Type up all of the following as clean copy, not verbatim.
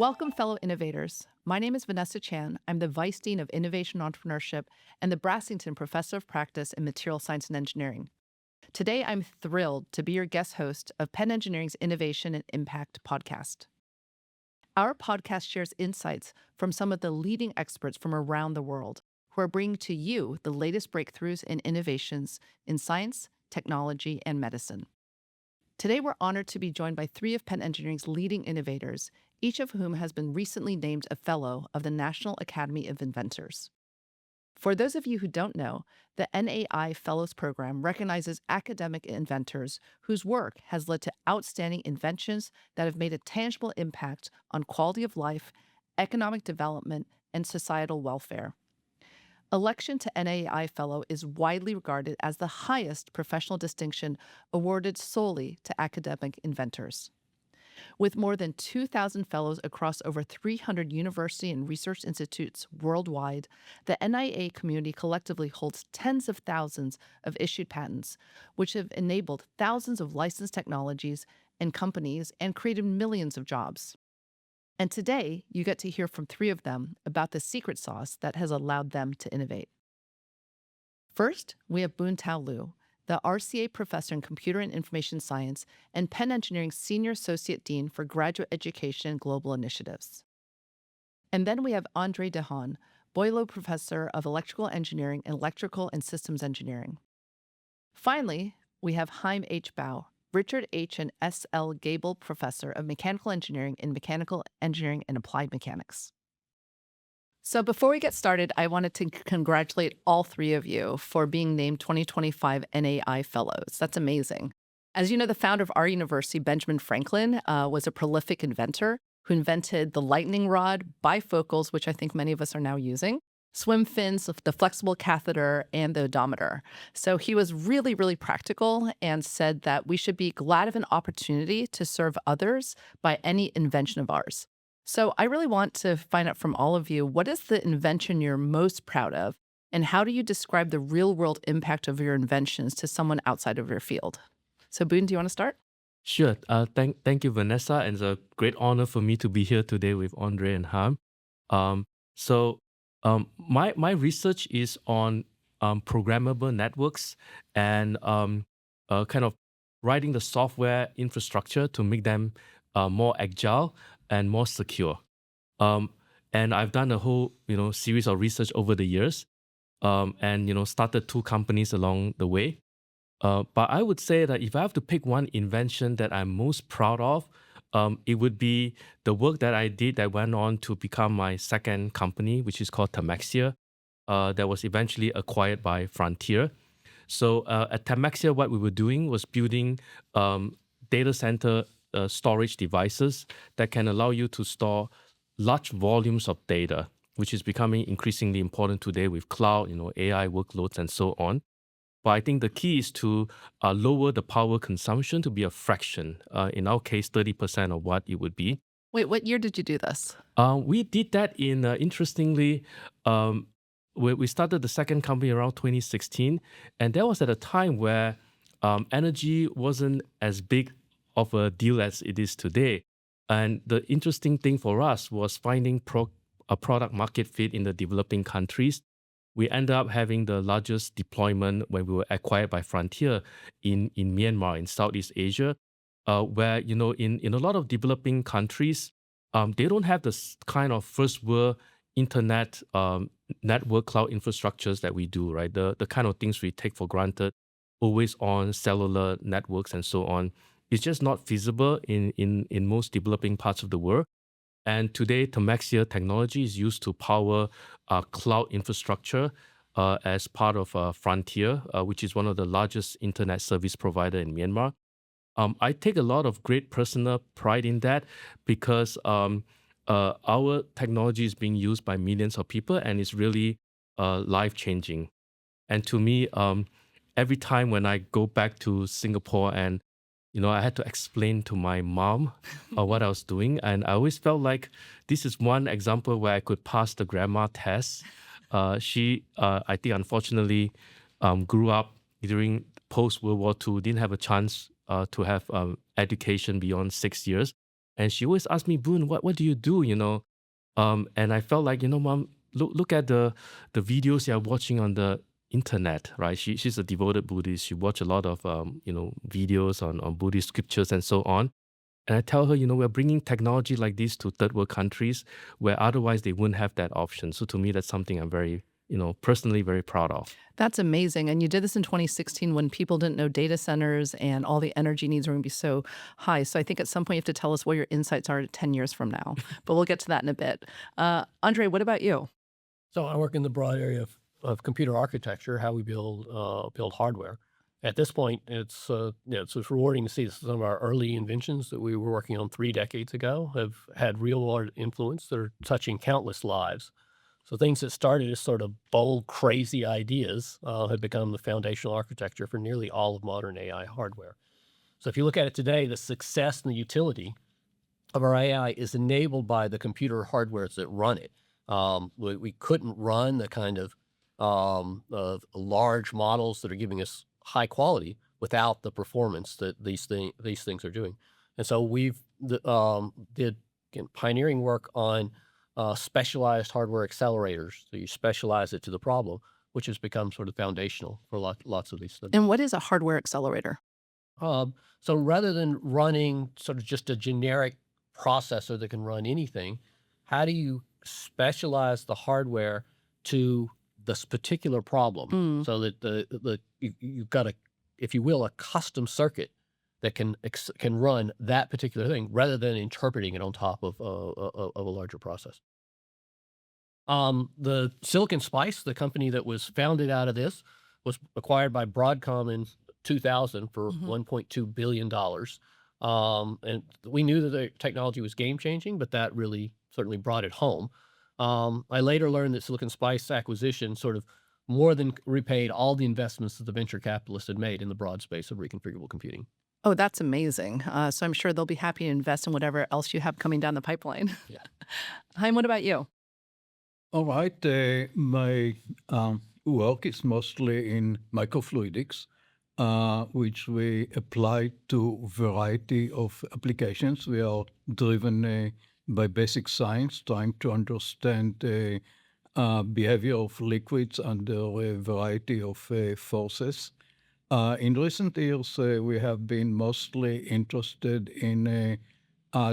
Welcome, fellow innovators. My name is Vanessa Chan. I'm the Vice Dean of Innovation and Entrepreneurship and the Brassington Professor of Practice in Material Science and Engineering. Today, I'm thrilled to be your guest host of Penn Engineering's Innovation and Impact podcast. Our podcast shares insights from some of the leading experts from around the world who are bringing to you the latest breakthroughs and innovations in science, technology, and medicine. Today, we're honored to be joined by three of Penn Engineering's leading innovators, each of whom has been recently named a Fellow of the National Academy of Inventors. For those of you who don't know, the NAI Fellows Program recognizes academic inventors whose work has led to outstanding inventions that have made a tangible impact on quality of life, economic development, and societal welfare. Election to NAI Fellow is widely regarded as the highest professional distinction awarded solely to academic inventors. With more than 2,000 fellows across over 300 university and research institutes worldwide, the NIA community collectively holds tens of thousands of issued patents, which have enabled thousands of licensed technologies and companies and created millions of jobs. And today, you get to hear from three of them about the secret sauce that has allowed them to innovate. First, we have Boon Thau Loo, the RCA Professor in Computer and Information Science and Penn Engineering's Senior Associate Dean for Graduate Education and Global Initiatives. And then we have André DeHon, Boileau Professor of Electrical Engineering and Electrical and Systems Engineering. Finally, we have Haim Bau, Richard H. and S. L. Gabel Professor of Mechanical Engineering in Mechanical Engineering and Applied Mechanics. So before we get started, I wanted to congratulate all three of you for being named 2025 NAI Fellows. That's amazing. As you know, the founder of our university, Benjamin Franklin, was a prolific inventor who invented the lightning rod, bifocals, which I think many of us are now using, swim fins, the flexible catheter, and the odometer. So he was really, really practical and said that we should be glad of an opportunity to serve others by any invention of ours. So I really want to find out from all of you, what is the invention you're most proud of, and how do you describe the real-world impact of your inventions to someone outside of your field? So Boon, do you want to start? Sure. Thank you, Vanessa. And it's a great honor for me to be here today with Andre and Ham. Um, my research is on programmable networks and kind of writing the software infrastructure to make them more agile and more secure. Um, and I've done a whole series of research over the years, and started two companies along the way. But I would say that if I have to pick one invention that I'm most proud of, it would be the work that I did that went on to become my second company, which is called Tamaxia, that was eventually acquired by Frontier. So at Tamaxia, what we were doing was building data center storage devices that can allow you to store large volumes of data, which is becoming increasingly important today with cloud, AI workloads and so on. But I think the key is to lower the power consumption to be a fraction, in our case, 30% of what it would be. Wait, what year did you do this? We did that interestingly, we started the second company around 2016. And that was at a time where energy wasn't as big of a deal as it is today. And the interesting thing for us was finding a product market fit in the developing countries. We ended up having the largest deployment when we were acquired by Frontier in Myanmar, in Southeast Asia, where, in a lot of developing countries, they don't have the kind of first world internet network cloud infrastructures that we do, right? The kind of things we take for granted, always on cellular networks and so on. It's just not feasible in most developing parts of the world. And today, Tamaxia technology is used to power cloud infrastructure as part of Frontier, which is one of the largest internet service provider in Myanmar. I take a lot of great personal pride in that because our technology is being used by millions of people and it's really life-changing. And to me, every time when I go back to Singapore and I had to explain to my mom what I was doing. And I always felt like this is one example where I could pass the grammar test. She, I think, unfortunately, grew up during post-World War II, didn't have a chance to have education beyond 6 years. And she always asked me, Boon, what do you do? And I felt like, Mom, look at the videos you're watching on the internet, right? She's a devoted Buddhist. She watched a lot of videos on Buddhist scriptures and so on. And I tell her, we're bringing technology like this to third world countries where otherwise they wouldn't have that option. So to me, that's something I'm very, personally very proud of. That's amazing. And you did this in 2016 when people didn't know data centers and all the energy needs were going to be so high. So I think at some point you have to tell us what your insights are 10 years from now. But we'll get to that in a bit. Andre, what about you? So I work in the broad area of computer architecture, how we build hardware. At this point, it's rewarding to see some of our early inventions that we were working on 3 decades ago have had real world influence that are touching countless lives. So things that started as sort of bold, crazy ideas have become the foundational architecture for nearly all of modern AI hardware. So if you look at it today, the success and the utility of our AI is enabled by the computer hardwares that run it. We couldn't run the kind of large models that are giving us high quality without the performance that these things are doing. And so did pioneering work on specialized hardware accelerators. So you specialize it to the problem, which has become sort of foundational for lots of these things. And what is a hardware accelerator? So rather than running sort of just a generic processor that can run anything, how do you specialize the hardware to this particular problem so that you've got if you will, a custom circuit that can run that particular thing rather than interpreting it on top of a larger process. The Silicon Spice, the company that was founded out of this, was acquired by Broadcom in 2000 for $1.2 billion. And we knew that the technology was game changing, but that really certainly brought it home. I later learned that Silicon Spice acquisition sort of more than repaid all the investments that the venture capitalists had made in the broad space of reconfigurable computing. Oh, that's amazing. So I'm sure they'll be happy to invest in whatever else you have coming down the pipeline. Yeah. Haim, what about you? All right. My work is mostly in microfluidics, which we apply to a variety of applications. We are driven by basic science, trying to understand the behavior of liquids under a variety of forces. In recent years, we have been mostly interested in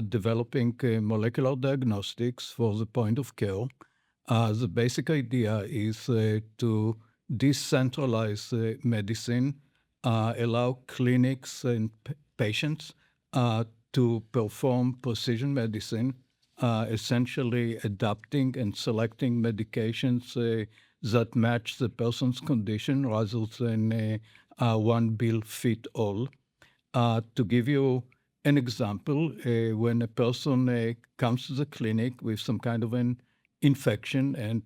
developing molecular diagnostics for the point of care. The basic idea is to decentralize medicine, allow clinics and patients to perform precision medicine, essentially adapting and selecting medications that match the person's condition rather than one bill fit all. To give you an example, when a person comes to the clinic with some kind of an infection and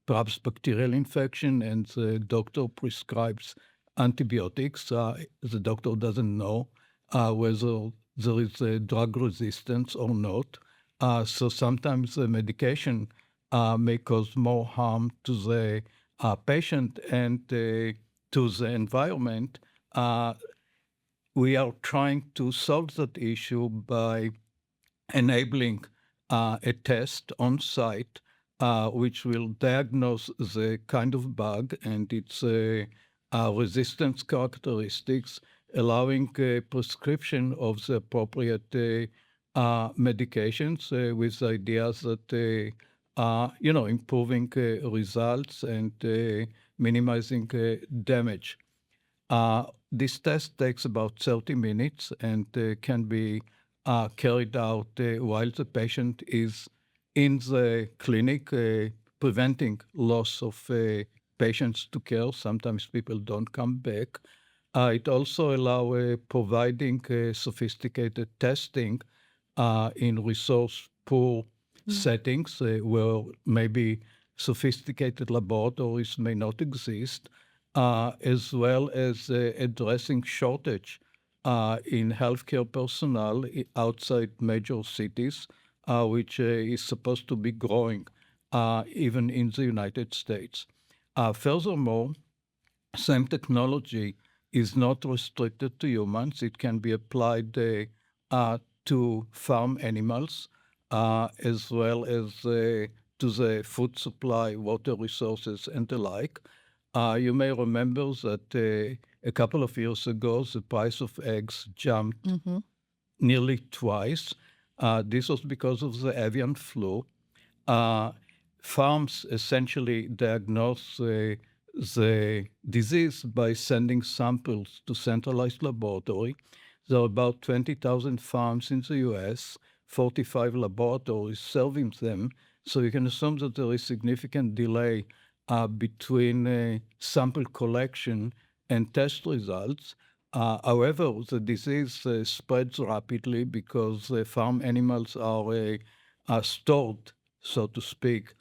perhaps bacterial infection, and the doctor prescribes antibiotics, the doctor doesn't know whether there is a drug resistance or not. So sometimes the medication may cause more harm to the patient and to the environment. We are trying to solve that issue by enabling a test on site which will diagnose the kind of bug and its resistance characteristics, allowing prescription of the appropriate medications with ideas that improving results and minimizing damage. This test takes about 30 minutes and can be carried out while the patient is in the clinic, preventing loss of patients to care. Sometimes people don't come back. It also allows providing sophisticated testing in resource-poor settings where maybe sophisticated laboratories may not exist, as well as addressing shortage in healthcare personnel outside major cities, which is supposed to be growing even in the United States. Furthermore, same technology is not restricted to humans. It can be applied to to farm animals, as well as to the food supply, water resources, and the like. You may remember that a couple of years ago, the price of eggs jumped nearly twice. This was because of the avian flu. Farms essentially diagnose the disease by sending samples to centralized laboratory. There are about 20,000 farms in the US, 45 laboratories serving them. So you can assume that there is significant delay between sample collection and test results. However, the disease spreads rapidly because farm animals are stored, so to speak,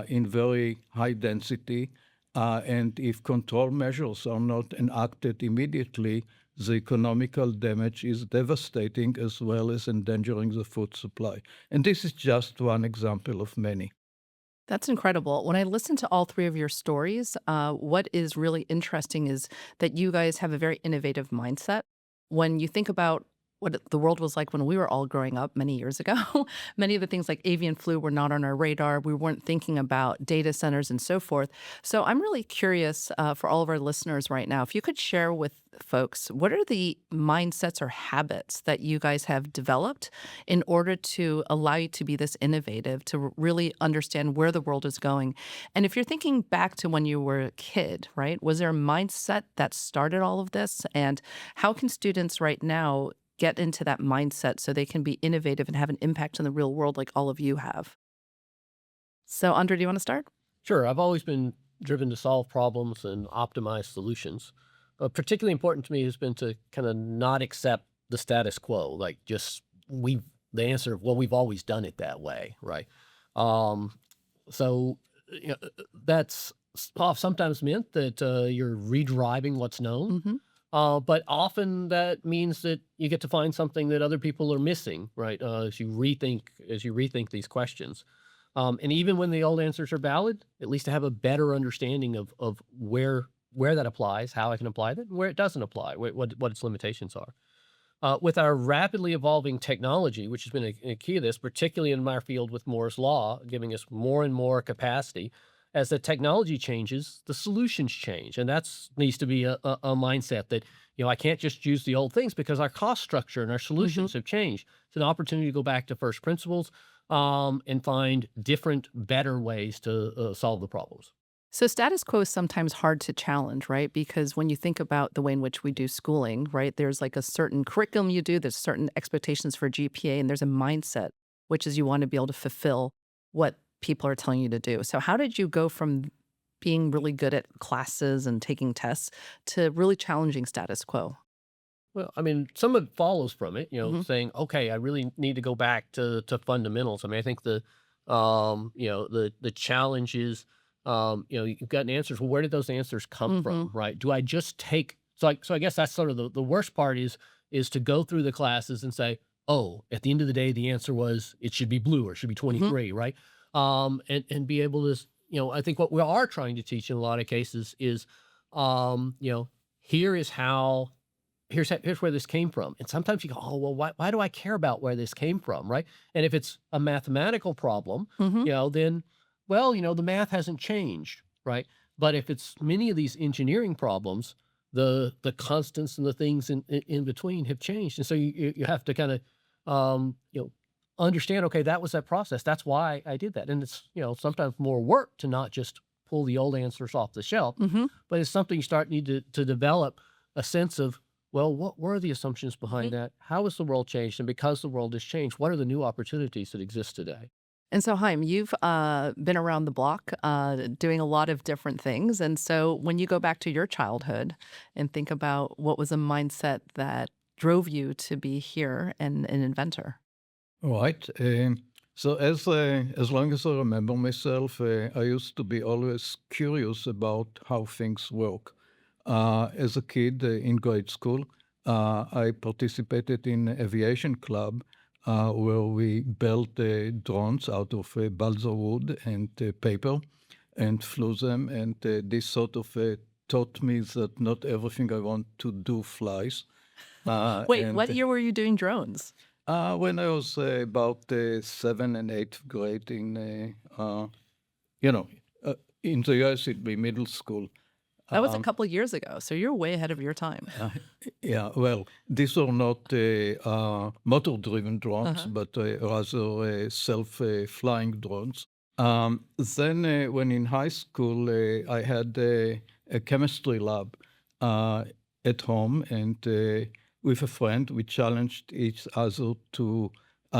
in very high density. And if control measures are not enacted immediately, the economical damage is devastating as well as endangering the food supply. And this is just one example of many. That's incredible. When I listen to all three of your stories, what is really interesting is that you guys have a very innovative mindset. When you think about what the world was like when we were all growing up many years ago, many of the things like avian flu were not on our radar. We weren't thinking about data centers and so forth. So I'm really curious for all of our listeners right now, if you could share with folks, what are the mindsets or habits that you guys have developed in order to allow you to be this innovative, to really understand where the world is going? And if you're thinking back to when you were a kid, right, was there a mindset that started all of this? And how can students right now get into that mindset so they can be innovative and have an impact in the real world like all of you have? So, Andre, do you want to start? Sure. I've always been driven to solve problems and optimize solutions. Particularly important to me has been to kind of not accept the status quo, like just the answer of, well, we've always done it that way, right? So that's sometimes meant that you're redriving what's known. But often that means that you get to find something that other people are missing, right? As you rethink these questions. And even when the old answers are valid, at least to have a better understanding of where that applies, how I can apply that, and where it doesn't apply, what its limitations are. With our rapidly evolving technology, which has been a key of this, particularly in my field with Moore's Law, giving us more and more capacity, as the technology changes, the solutions change. And that needs to be a mindset that, I can't just use the old things because our cost structure and our solutions have changed. It's an opportunity to go back to first principles and find different, better ways to solve the problems. So status quo is sometimes hard to challenge, right? Because when you think about the way in which we do schooling, right, there's like a certain curriculum you do, there's certain expectations for GPA, and there's a mindset, which is you want to be able to fulfill what people are telling you to do. So how did you go from being really good at classes and taking tests to really challenging status quo? Well, I mean, some of it follows from it, saying, okay, I really need to go back to fundamentals. I mean, I think the challenge is, you've gotten answers. Well, where did those answers come from, right? Do I just take, so I guess that's sort of the worst part is to go through the classes and say, oh, at the end of the day, the answer was it should be blue or it should be 23, right? And be able to, I think what we are trying to teach in a lot of cases is, here's where this came from. And sometimes you go, oh, well, why do I care about where this came from, right? And if it's a mathematical problem, then, well, the math hasn't changed, right? But if it's many of these engineering problems, the constants and the things in between have changed. And so you have to kind of, understand, okay, that was that process. That's why I did that. And it's, sometimes more work to not just pull the old answers off the shelf, but it's something you need to develop a sense of, well, what were the assumptions behind that? How has the world changed? And because the world has changed, what are the new opportunities that exist today? And so, Haim, you've been around the block doing a lot of different things. And so when you go back to your childhood and think about what was a mindset that drove you to be here and an inventor. Right. So as long as I remember myself, I used to be always curious about how things work. As a kid in grade school, I participated in aviation club where we built drones out of balsa wood and paper and flew them. And this sort of taught me that not everything I want to do flies. Wait, what year were you doing drones? When I was about 7th and 8th grade you know, in the US, it'd be middle school. That was a couple years ago, so you're way ahead of your time. Yeah, well, these are not motor-driven drones, but rather self-flying drones. Then, when in high school, I had a chemistry lab at home, and with a friend, we challenged each other to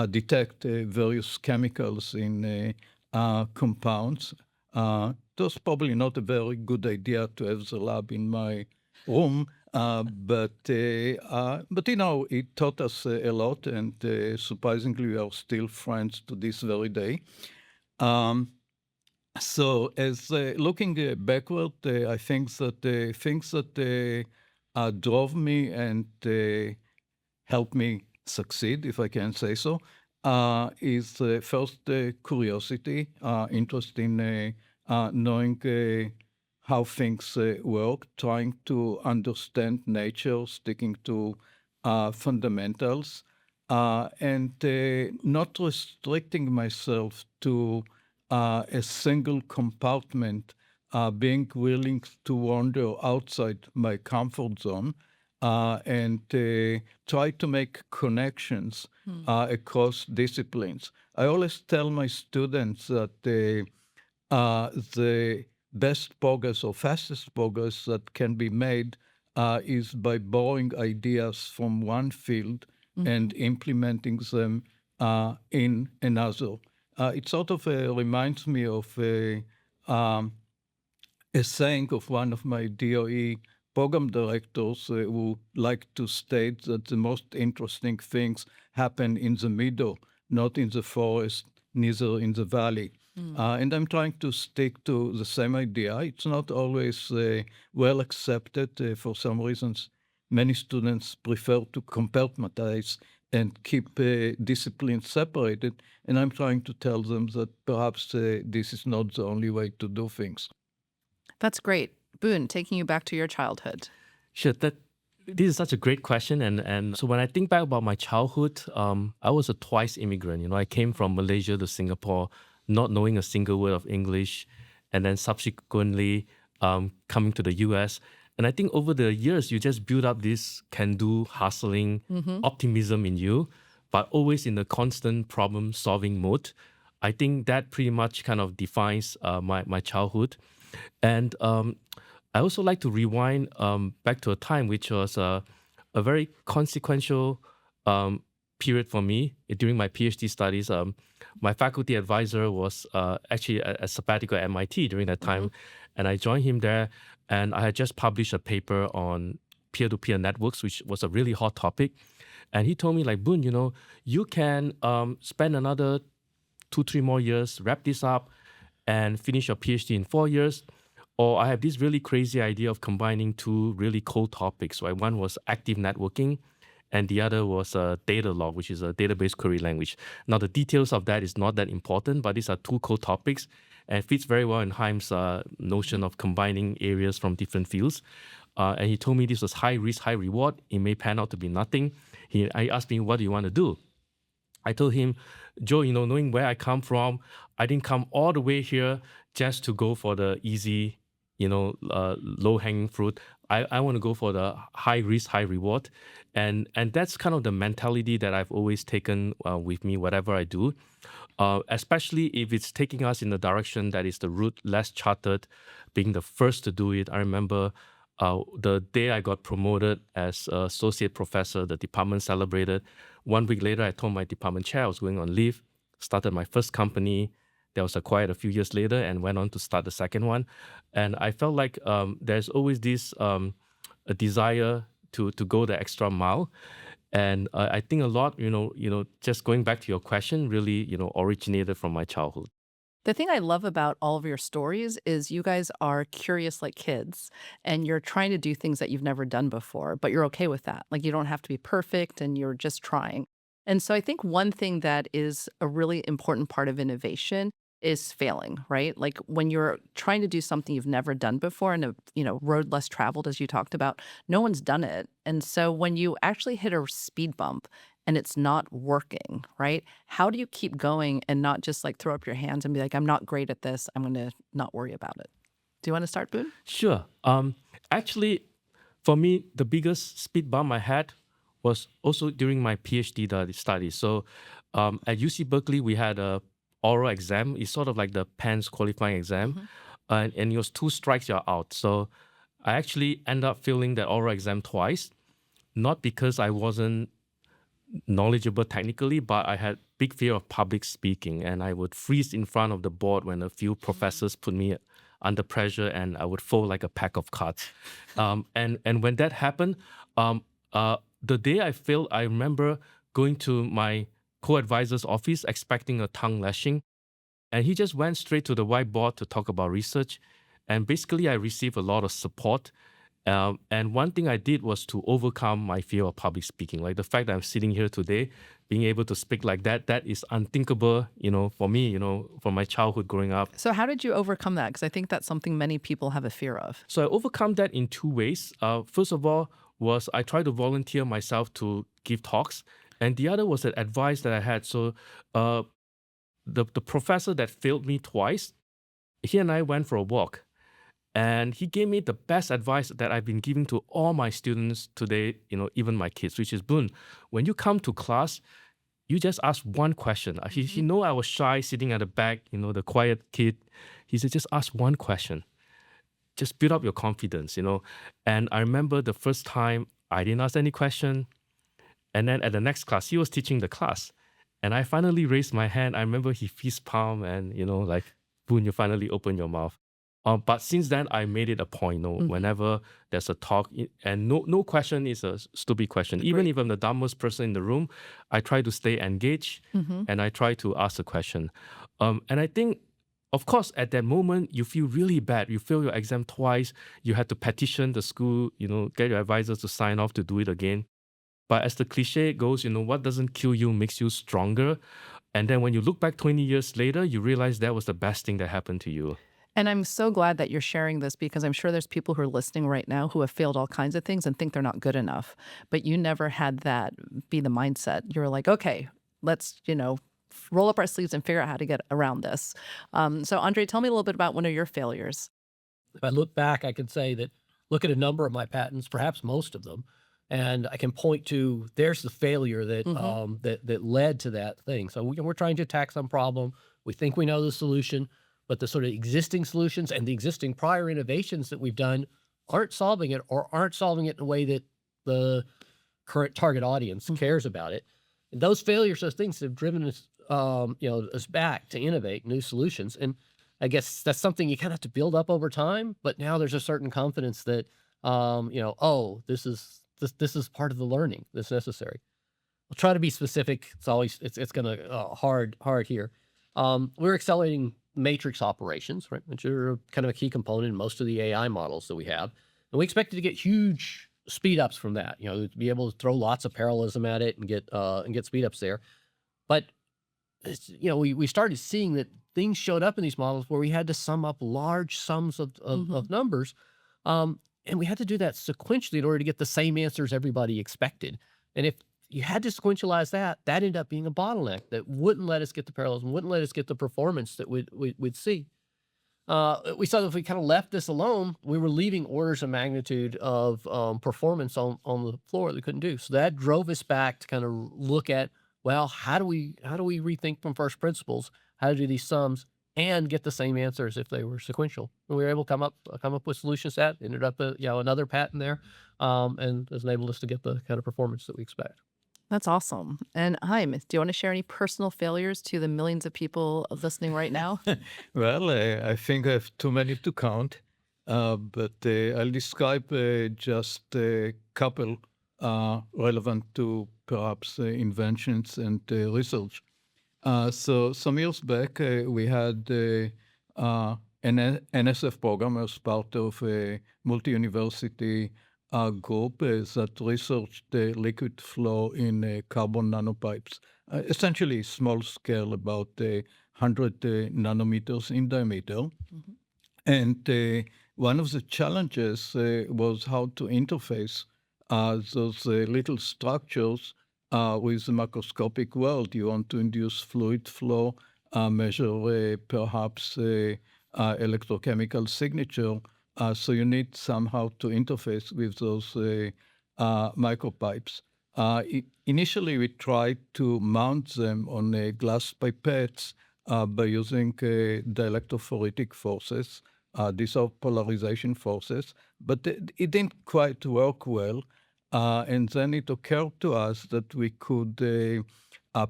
detect various chemicals in compounds. It was probably not a very good idea to have the lab in my room, but it taught us a lot, and surprisingly, we are still friends to this very day. So, as looking backward, I think that things that drove me and helped me succeed, if I can say so, is first curiosity, interest in knowing how things work, trying to understand nature, sticking to fundamentals, and not restricting myself to a single compartment, being willing to wander outside my comfort zone and try to make connections across disciplines. I always tell my students that the best progress or fastest progress that can be made is by borrowing ideas from one field and implementing them in another. It sort of reminds me of a saying of one of my DOE program directors who like to state that the most interesting things happen in the middle, not in the forest, neither in the valley. And I'm trying to stick to the same idea. It's not always well accepted. For some reasons, many students prefer to compartmentalize and keep disciplines separated. And I'm trying to tell them that perhaps this is not the only way to do things. That's great. Boon, taking you back to your childhood. Sure, this is such a great question. And so when I think back about my childhood, I was a twice immigrant. You know, I came from Malaysia to Singapore, not knowing a single word of English, and then subsequently coming to the US. And I think over the years, you just build up this can-do, hustling, optimism in you, but always in a constant problem-solving mode. I think that pretty much kind of defines my childhood. And I also like to rewind back to a time which was a very consequential period for me during my PhD studies. My faculty advisor was actually a sabbatical at MIT during that time, and I joined him there. And I had just published a paper on peer-to-peer networks, which was a really hot topic. And he told me, like, Boon, you know, you can spend another 2-3 more years, wrap this up, and finish your PhD in 4 years. Or I have this really crazy idea of combining two really cool topics, right? One was active networking, and the other was Datalog, which is a database query language. Now, the details of that is not that important, but these are two cool topics, and fits very well in Haim's notion of combining areas from different fields. And he told me this was high risk, high reward. It may pan out to be nothing. I asked me, what do you want to do? I told him, Joe, you know, knowing where I come from, I didn't come all the way here just to go for the easy, low-hanging fruit. I want to go for the high risk, high reward. And that's kind of the mentality that I've always taken with me, whatever I do, especially if it's taking us in the direction that is the route less charted, being the first to do it. I remember the day I got promoted as associate professor, the department celebrated. 1 week later, I told my department chair I was going on leave, started my first company that was acquired a few years later, and went on to start the second one. And I felt like there's always this a desire to go the extra mile. And I think a lot, just going back to your question, really, originated from my childhood. The thing I love about all of your stories is you guys are curious like kids, and you're trying to do things that you've never done before, but you're okay with that. Like, you don't have to be perfect, and you're just trying. And so I think one thing that is a really important part of innovation is failing, right? Like, when you're trying to do something you've never done before in a, road less traveled, as you talked about, no one's done it. And so when you actually hit a speed bump and it's not working, right? How do you keep going and not just like throw up your hands and be like, I'm not great at this, I'm going to not worry about it? Do you want to start, Boon? Sure. Actually, for me, the biggest speed bump I had was also during my PhD study. So at UC Berkeley, we had a oral exam. It's sort of like the Penn's qualifying exam. And it was 2 strikes, you're out. So I actually ended up failing that oral exam twice, not because I wasn't knowledgeable technically, but I had big fear of public speaking, and I would freeze in front of the board when a few professors put me under pressure, and I would fold like a pack of cards. And when that happened, the day I failed, I remember going to my co-advisor's office expecting a tongue lashing, and he just went straight to the whiteboard to talk about research. And basically, I received a lot of support. And one thing I did was to overcome my fear of public speaking. Like the fact that I'm sitting here today, being able to speak like that is unthinkable, for me, from my childhood growing up. So how did you overcome that? Because I think that's something many people have a fear of. So I overcome that in 2 ways. First of all, was I tried to volunteer myself to give talks. And the other was the advice that I had. So the professor that failed me twice, he and I went for a walk. And he gave me the best advice that I've been giving to all my students today, even my kids, which is, Boon, when you come to class, you just ask one question. He know I was shy sitting at the back, the quiet kid. He said, just ask one question. Just build up your confidence, And I remember the first time I didn't ask any question. And then at the next class, he was teaching the class. And I finally raised my hand. I remember he fist palm and, like, Boon, you finally open your mouth. But since then, I made it a point, whenever there's a talk, and no question is a stupid question. Even if I'm the dumbest person in the room, I try to stay engaged and I try to ask a question. And I think, of course, at that moment, you feel really bad. You fail your exam twice. You had to petition the school, get your advisors to sign off to do it again. But as the cliche goes, what doesn't kill you makes you stronger. And then when you look back 20 years later, you realize that was the best thing that happened to you. And I'm so glad that you're sharing this, because I'm sure there's people who are listening right now who have failed all kinds of things and think they're not good enough. But you never had that be the mindset. You were like, okay, let's, roll up our sleeves and figure out how to get around this. So André, tell me a little bit about one of your failures. If I look back, I can say that, look at a number of my patents, perhaps most of them, and I can point to, there's the failure that that led to that thing. So we're trying to attack some problem. We think we know the solution, but the sort of existing solutions and the existing prior innovations that we've done aren't solving it, or aren't solving it in a way that the current target audience cares about it. And those failures, those things have driven us, us back to innovate new solutions. And I guess that's something you kind of have to build up over time. But now there's a certain confidence that, this is part of the learning that's necessary. I'll try to be specific. It's going to hard here. We're accelerating matrix operations, right, which are kind of a key component in most of the AI models that we have. And we expect to get huge speed ups from that, to be able to throw lots of parallelism at it and get speed ups there. But, we started seeing that things showed up in these models where we had to sum up large sums of numbers. And we had to do that sequentially in order to get the same answers everybody expected. And if you had to sequentialize that ended up being a bottleneck that wouldn't let us get the parallelism, wouldn't let us get the performance that we'd see. We saw that if we kind of left this alone, we were leaving orders of magnitude of performance on the floor that we couldn't do. So that drove us back to kind of look at, well, how do we rethink from first principles, how to do these sums and get the same answers if they were sequential. And we were able to come up with solutions that ended up another patent there, and has enabled us to get the kind of performance that we expect. That's awesome. And Haim, do you want to share any personal failures to the millions of people listening right now? Well, I think I have too many to count, but I'll describe just a couple relevant to perhaps inventions and research. So some years back, we had an NSF program as part of a multi-university group that researched liquid flow in carbon nanopipes, essentially small scale, about 100 nanometers in diameter. And one of the challenges was how to interface those little structures with the macroscopic world. You want to induce fluid flow, measure perhaps electrochemical signature. So you need somehow to interface with those micropipes. Initially, we tried to mount them on glass pipettes by using dielectrophoretic forces. These are polarization forces, but it didn't quite work well. And then it occurred to us that we could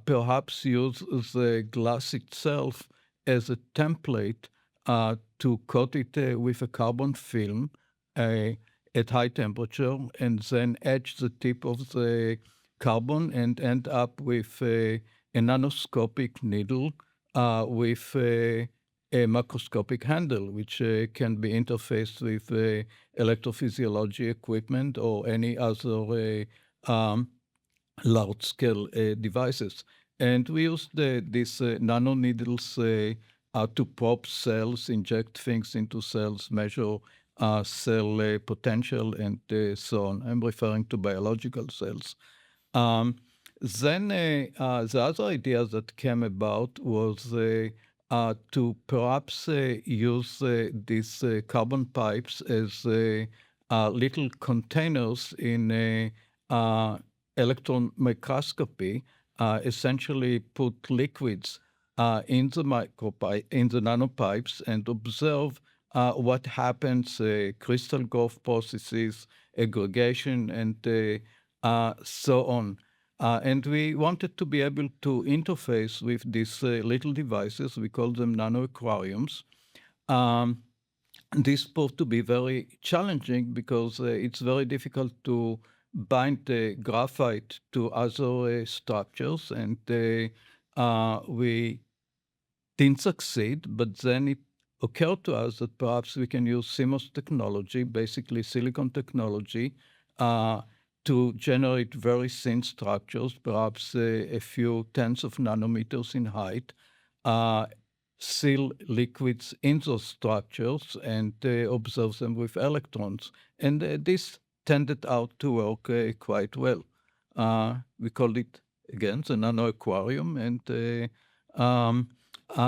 perhaps use the glass itself as a template to coat it with a carbon film at high temperature, and then etch the tip of the carbon and end up with a nanoscopic needle with a macroscopic handle, which can be interfaced with electrophysiology equipment or any other large-scale devices. And we used these nano needles to probe cells, inject things into cells, measure cell potential, and so on. I'm referring to biological cells. Then the other idea that came about was to perhaps use these carbon pipes as little containers in electron microscopy, essentially put liquids in the nanopipes and observe what happens, crystal growth processes, aggregation, and so on. And we wanted to be able to interface with these little devices. We call them nano aquariums. This proved to be very challenging because it's very difficult to bind graphite to other structures, and we didn't succeed. But then it occurred to us that perhaps we can use CMOS technology, basically silicon technology, to generate very thin structures, perhaps a few tens of nanometers in height, seal liquids in those structures, and observe them with electrons. And this tended out to work quite well. We called it, again, the nano aquarium, and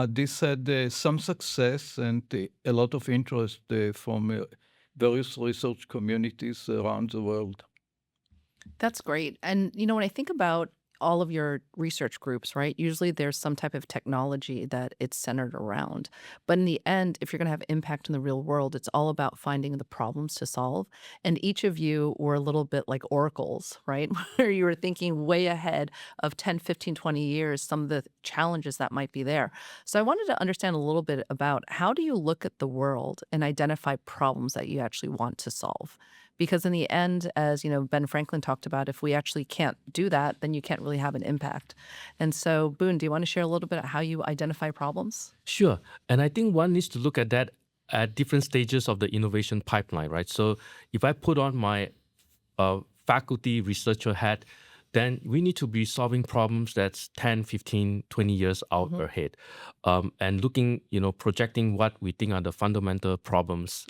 this had some success and a lot of interest from various research communities around the world. That's great. And, when I think about all of your research groups, right, usually there's some type of technology that it's centered around. But in the end, if you're going to have impact in the real world, it's all about finding the problems to solve. And each of you were a little bit like oracles, right, where you were thinking way ahead of 10, 15, 20 years, some of the challenges that might be there. So I wanted to understand a little bit about how do you look at the world and identify problems that you actually want to solve? Because in the end, as Ben Franklin talked about, if we actually can't do that, then you can't really have an impact. And so, Boon, do you want to share a little bit of how you identify problems? Sure. And I think one needs to look at that at different stages of the innovation pipeline, right? So if I put on my faculty researcher hat, then we need to be solving problems that's 10, 15, 20 years out ahead. And looking, projecting what we think are the fundamental problems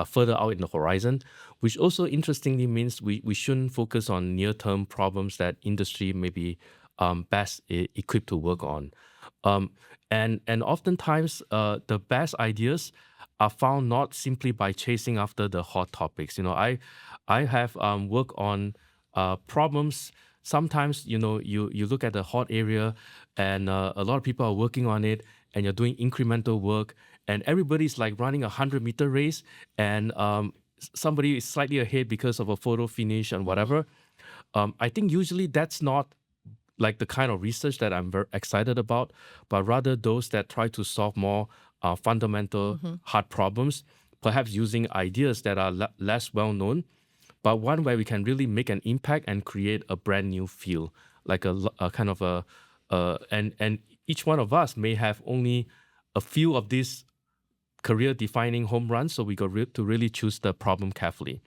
further out in the horizon, which also interestingly means we shouldn't focus on near-term problems that industry may be best equipped to work on. And oftentimes, the best ideas are found not simply by chasing after the hot topics. I have worked on problems. Sometimes, you look at the hot area and a lot of people are working on it, and you're doing incremental work, and everybody's like running a 100-meter race, and somebody is slightly ahead because of a photo finish and whatever. I think usually that's not like the kind of research that I'm very excited about, but rather those that try to solve more fundamental hard problems, perhaps using ideas that are less well known, but one where we can really make an impact and create a brand new field, like a kind of and each one of us may have only a few of these career-defining home runs, so we got to really choose the problem carefully.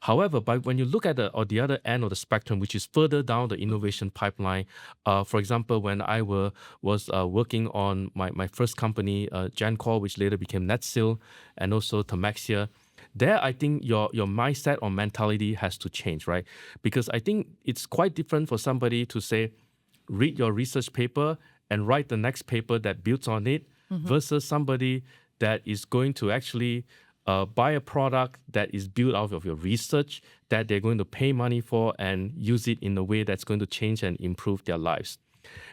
However, when you look at the other end of the spectrum, which is further down the innovation pipeline, for example, when I was working on my first company, GenCore, which later became NetSil, and also Tamaxia, there I think your mindset or mentality has to change, right? Because I think it's quite different for somebody to say, read your research paper and write the next paper that builds on it versus somebody that is going to actually buy a product that is built out of your research that they're going to pay money for and use it in a way that's going to change and improve their lives.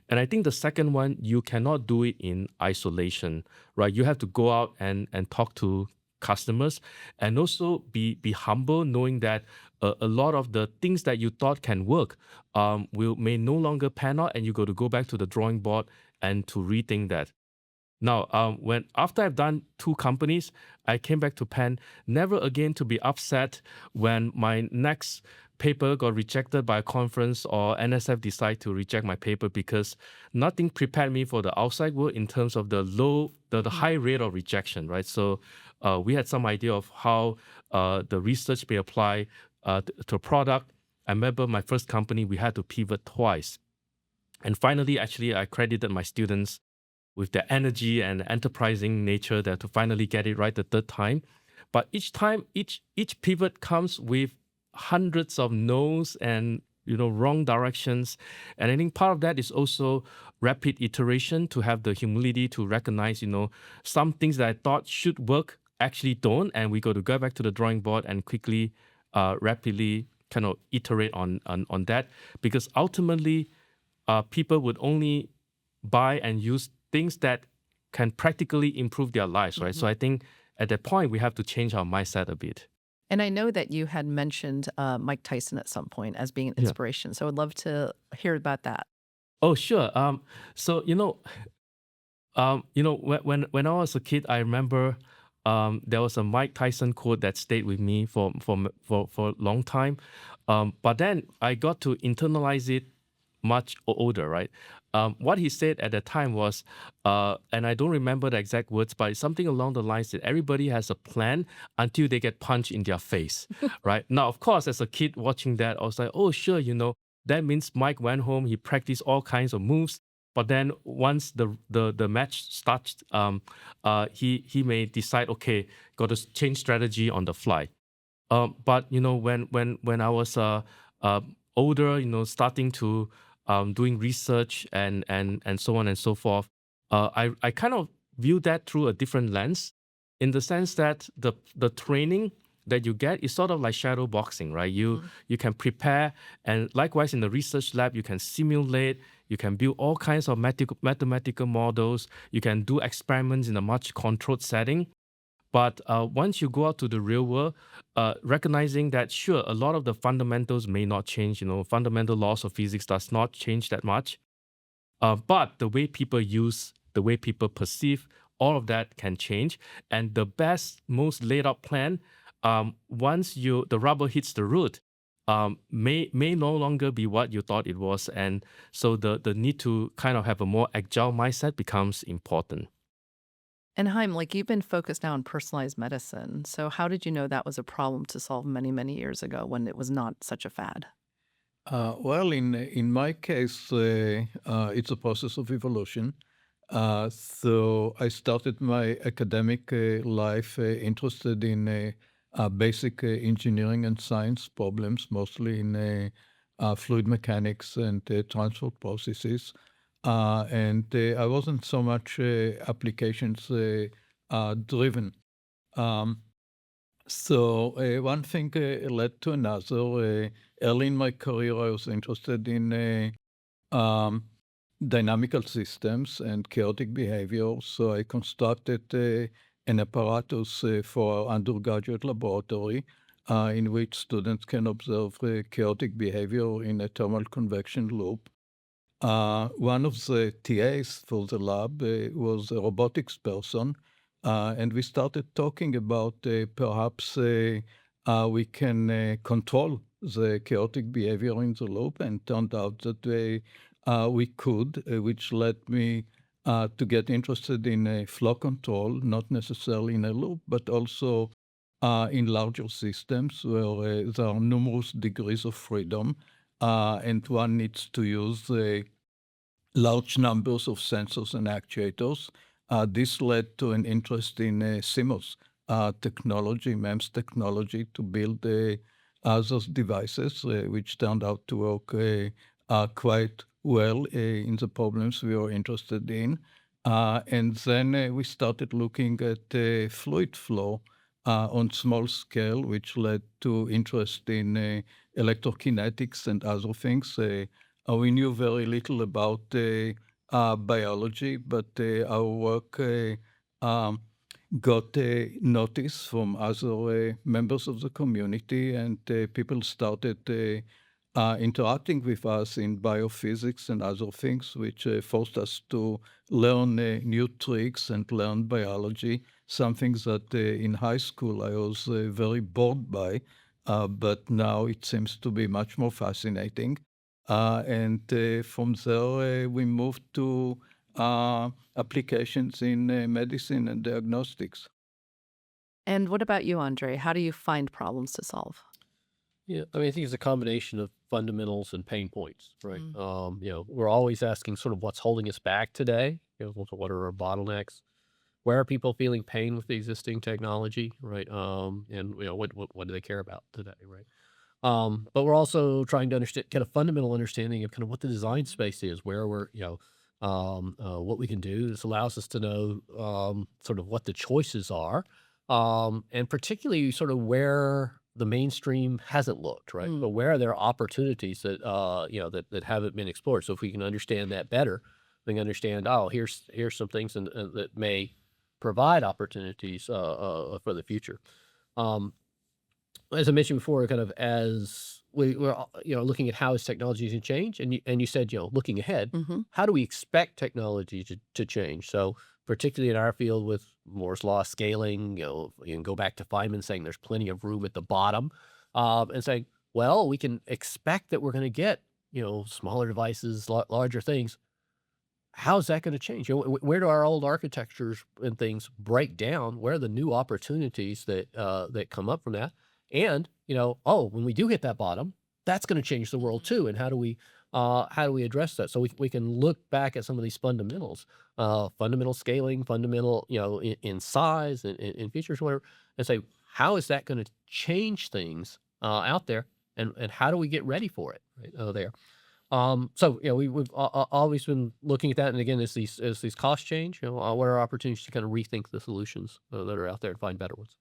And I think the second one, you cannot do it in isolation, right? You have to go out and talk to customers and also be humble, knowing that a lot of the things that you thought can work may no longer pan out, and you got to go back to the drawing board and to rethink that. Now, after I've done 2 companies, I came back to Penn, never again to be upset when my next paper got rejected by a conference or NSF decide to reject my paper, because nothing prepared me for the outside world in terms of the high rate of rejection, right? So we had some idea of how the research may apply to a product. I remember my first company, we had to pivot twice. And finally, actually, I credited my students with their energy and enterprising nature there to finally get it right the third time. But each time, each pivot comes with hundreds of no's and wrong directions. And I think part of that is also rapid iteration, to have the humility to recognize, some things that I thought should work actually don't, and we got to go back to the drawing board and quickly, rapidly kind of iterate on that, because ultimately, people would only buy and use things that can practically improve their lives, right? So I think at that point, we have to change our mindset a bit. And I know that you had mentioned Mike Tyson at some point as being an inspiration. So I'd love to hear about that. Oh, sure. So when I was a kid, I remember there was a Mike Tyson quote that stayed with me for a long time. But then I got to internalize it much older, right? What he said at the time was, and I don't remember the exact words, but something along the lines that everybody has a plan until they get punched in their face, right? Now, of course, as a kid watching that, I was like, oh, sure, that means Mike went home, he practiced all kinds of moves, but then once the match starts, he may decide, okay, got to change strategy on the fly. But when I was older, starting to doing research and so on and so forth, I kind of view that through a different lens, in the sense that the training that you get is sort of like shadow boxing, right? You can prepare, and likewise in the research lab, you can simulate, you can build all kinds of mathematical models, you can do experiments in a much controlled setting. But once you go out to the real world, recognizing that, sure, a lot of the fundamentals may not change, fundamental laws of physics does not change that much. But the way people use, the way people perceive, all of that can change. And the best, most laid out plan, once the rubber hits the road, may no longer be what you thought it was. And so the need to kind of have a more agile mindset becomes important. And Haim, you've been focused now on personalized medicine. So how did you know that was a problem to solve many, many years ago when it was not such a fad? Well, in my case, it's a process of evolution. So I started my academic life interested in basic engineering and science problems, mostly in fluid mechanics and transport processes. And I wasn't so much applications driven. So one thing led to another. Early in my career, I was interested in dynamical systems and chaotic behavior. So I constructed an apparatus for our undergraduate laboratory in which students can observe chaotic behavior in a thermal convection loop. One of the TAs for the lab was a robotics person, and we started talking about perhaps we can control the chaotic behavior in the loop, and turned out that we could, which led me to get interested in flow control, not necessarily in a loop, but also in larger systems where there are numerous degrees of freedom. And one needs to use large numbers of sensors and actuators. This led to an interest in CMOS, technology, MEMS technology, to build those devices, which turned out to work quite well in the problems we were interested in. And then we started looking at fluid flow on small scale, which led to interest in electrokinetics and other things. We knew very little about biology, but our work um, got a notice from other members of the community, and people started interacting with us in biophysics and other things, which forced us to learn new tricks and learn biology, something that in high school I was very bored by, but now it seems to be much more fascinating. And from there, we moved to applications in medicine and diagnostics. And what about you, Andre? How do you find problems to solve? Yeah, I mean, I think it's a combination of fundamentals and pain points, right? Mm. We're always asking sort of what's holding us back today. What are our bottlenecks? Where are people feeling pain with the existing technology, right? And what do they care about today, right? But we're also trying to understand, get a fundamental understanding of kind of what the design space is, where we're, what we can do. This allows us to know sort of what the choices are, and particularly sort of where the mainstream hasn't looked, right? But Mm. where there are opportunities that that haven't been explored. So if we can understand that better, we can understand, oh, here's some things that may provide opportunities for the future. Um, as I mentioned before, kind of as we're looking at how is technology to change, and you said looking ahead, Hmm. how do we expect technology to change? So particularly in our field with Moore's law scaling, you can go back to Feynman saying there's plenty of room at the bottom, and saying, well, we can expect that we're going to get smaller devices, larger things. How's that going to change? Where do our old architectures and things break down? Where are the new opportunities that come up from that? And oh, when we do hit that bottom, that's going to change the world too. And how do we address that? So we can look back at some of these fundamentals, fundamental scaling, fundamental in size and in features, whatever, and say how is that going to change things out there, and how do we get ready for it right there? So we've always been looking at that, and again, as these costs change, what are opportunities to kind of rethink the solutions that are out there and find better ones?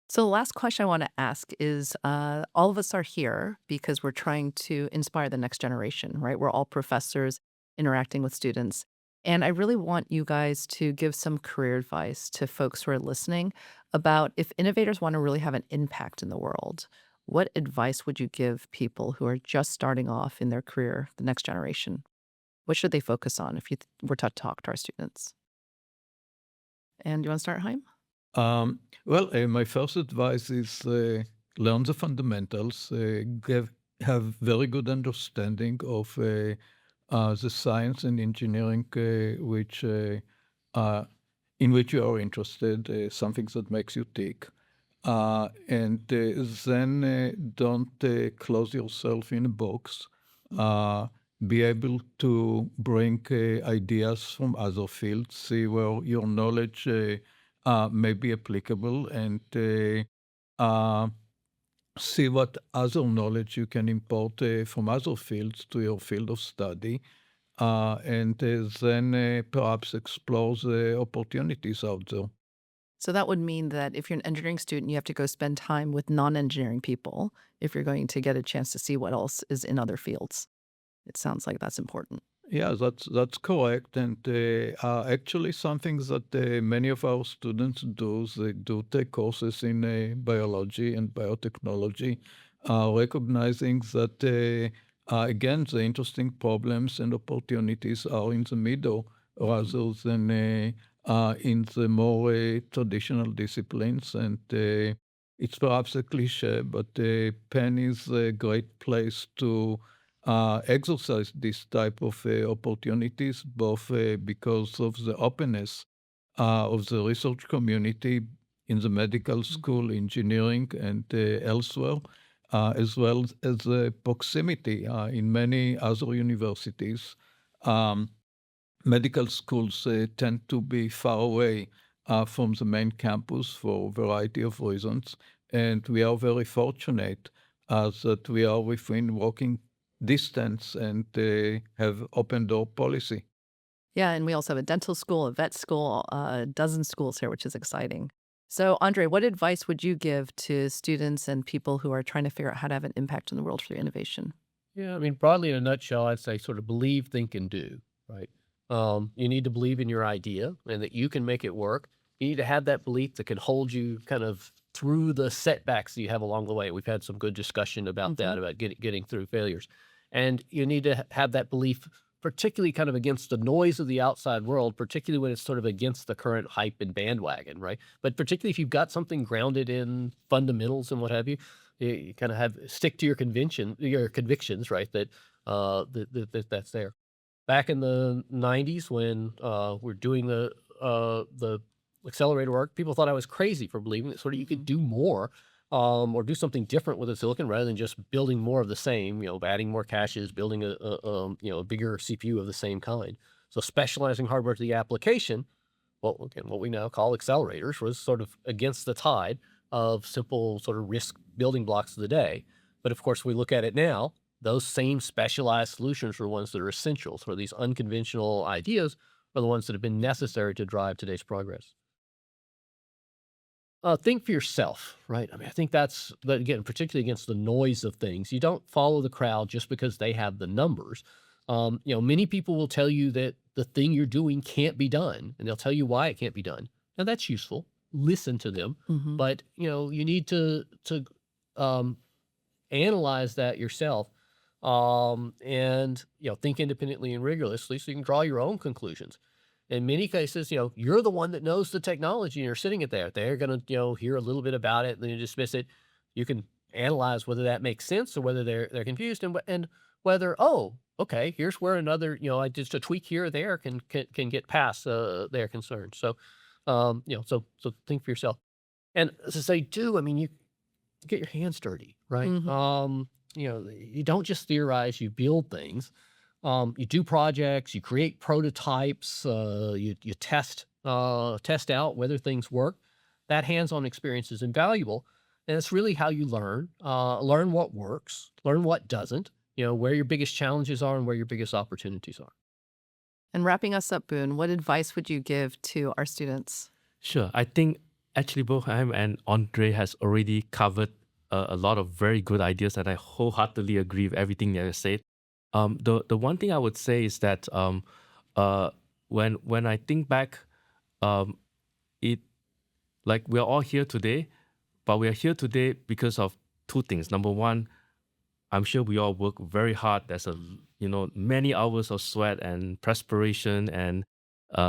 So, the last question I want to ask is all of us are here because we're trying to inspire the next generation, right? We're all professors interacting with students. And I really want you guys to give some career advice to folks who are listening about if innovators want to really have an impact in the world. What advice would you give people who are just starting off in their career, the next generation? What should they focus on if were to talk to our students? And you want to start, Haim? Well, my first advice is learn the fundamentals, have very good understanding of the science and engineering uh, in which you are interested, something that makes you tick. And then don't close yourself in a box. Uh, be able to bring ideas from other fields, see where your knowledge may be applicable, and uh, see what other knowledge you can import from other fields to your field of study, and then perhaps explore the opportunities out there. So that would mean that if you're an engineering student, you have to go spend time with non-engineering people if you're going to get a chance to see what else is in other fields. It sounds like that's important. Yeah, that's correct, and actually something that many of our students do. They do take courses in biology and biotechnology, recognizing that again the interesting problems and opportunities are in the middle rather than in the more traditional disciplines. And it's perhaps a cliche, but Penn is a great place to exercise this type of opportunities, both because of the openness of the research community in the medical school, engineering, and elsewhere, as well as the proximity in many other universities. Um, Medical schools tend to be far away from the main campus for a variety of reasons. And we are very fortunate that we are within walking distance and have open door policy. Yeah, and we also have a dental school, a vet school, a dozen schools here, which is exciting. So, Andre, what advice would you give to students and people who are trying to figure out how to have an impact in the world through innovation? Yeah, I mean, broadly in a nutshell, I'd say sort of believe, think, and do, right? You need to believe in your idea and that you can make it work. You need to have that belief that can hold you kind of through the setbacks that you have along the way. We've had some good discussion about that, about getting through failures. And you need to have that belief, particularly kind of against the noise of the outside world, particularly when it's sort of against the current hype and bandwagon, right? But particularly if you've got something grounded in fundamentals and what have you, you kind of stick to your convictions, right? That's there. Back in the 90s when we're doing the accelerator work, people thought I was crazy for believing that sort of you could do more or do something different with a silicon rather than just building more of the same, adding more caches, building a bigger CPU of the same kind. So specializing hardware to the application, well, again, what we now call accelerators, was sort of against the tide of simple sort of risk building blocks of the day. But of course, we look at it now, those same specialized solutions are ones that are essential. So these unconventional ideas are the ones that have been necessary to drive today's progress. Think for yourself, right? I mean, I think that's, again, particularly against the noise of things. You don't follow the crowd just because they have the numbers. Many people will tell you that the thing you're doing can't be done, and they'll tell you why it can't be done. Now, that's useful. Listen to them, but you need to analyze that yourself, and think independently and rigorously, so you can draw your own conclusions. In many cases, you're the one that knows the technology, and you're sitting it there. They're going to hear a little bit about it, and then you dismiss it. You can analyze whether that makes sense or whether they're confused, and whether, oh, okay, here's where another just a tweak here or there can get past their concerns. So so think for yourself. And as I say, do, I mean, you get your hands dirty, right? You don't just theorize, you build things. You do projects, you create prototypes, you test out whether things work. That hands-on experience is invaluable. And it's really how you learn what works, learn what doesn't, where your biggest challenges are and where your biggest opportunities are. And wrapping us up, Boon, what advice would you give to our students? Sure. I think actually both Haim and Andre has already covered a lot of very good ideas, and I wholeheartedly agree with everything that you said. The one thing I would say is that when I think back, it like we're all here today, but we are here today because of two things. Number one, I'm sure we all work very hard. There's many hours of sweat and perspiration and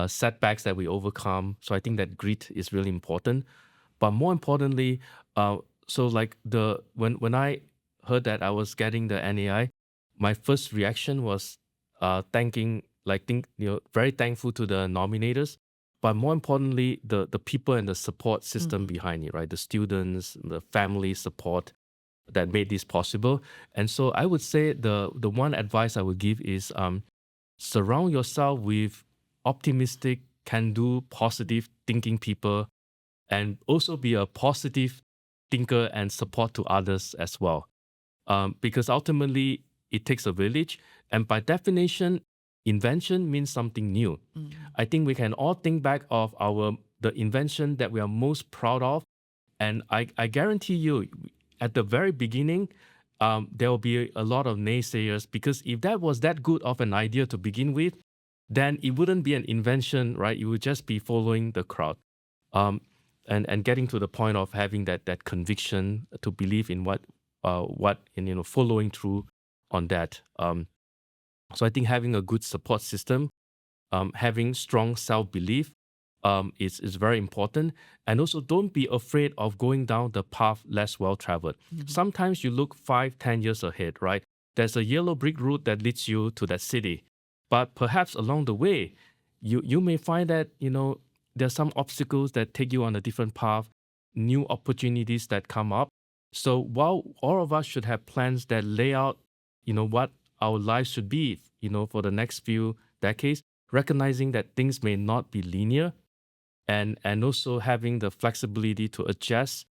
setbacks that we overcome. So I think that grit is really important. But more importantly, so like when I heard that I was getting the NAI, my first reaction was very thankful to the nominators. But more importantly, the people and the support system behind it, right? The students, the family support that made this possible. And so I would say the one advice I would give is surround yourself with optimistic, can-do, positive thinking people, and also be a positive thinker and support to others as well. Because ultimately, it takes a village. And by definition, invention means something new. I think we can all think back of the invention that we are most proud of. And I guarantee you, at the very beginning, there will be a lot of naysayers, because if that was that good of an idea to begin with, then it wouldn't be an invention, right? It would just be following the crowd. And getting to the point of having that conviction to believe in following through on that. So I think having a good support system, having strong self-belief is very important. And also don't be afraid of going down the path less well-traveled. Sometimes you look 5-10 years ahead, right? There's a yellow brick road that leads you to that city. But perhaps along the way, you may find that, there's some obstacles that take you on a different path, new opportunities that come up. So while all of us should have plans that lay out, what our lives should be, for the next few decades, recognizing that things may not be linear, and also having the flexibility to adjust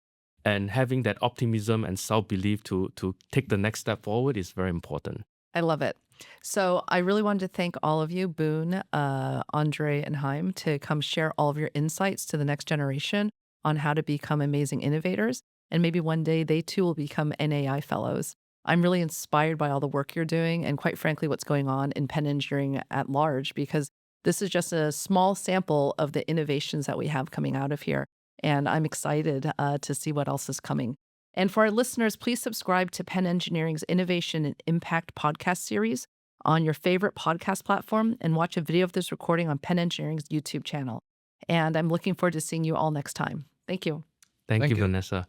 and having that optimism and self-belief to take the next step forward is very important. I love it. So I really wanted to thank all of you, Boon, Andre, and Haim, to come share all of your insights to the next generation on how to become amazing innovators. And maybe one day they too will become NAI fellows. I'm really inspired by all the work you're doing and quite frankly, what's going on in Penn Engineering at large, because this is just a small sample of the innovations that we have coming out of here. And I'm excited to see what else is coming. And for our listeners, please subscribe to Penn Engineering's Innovation and Impact podcast series on your favorite podcast platform and watch a video of this recording on Penn Engineering's YouTube channel. And I'm looking forward to seeing you all next time. Thank you. Thank you, you. Vanessa.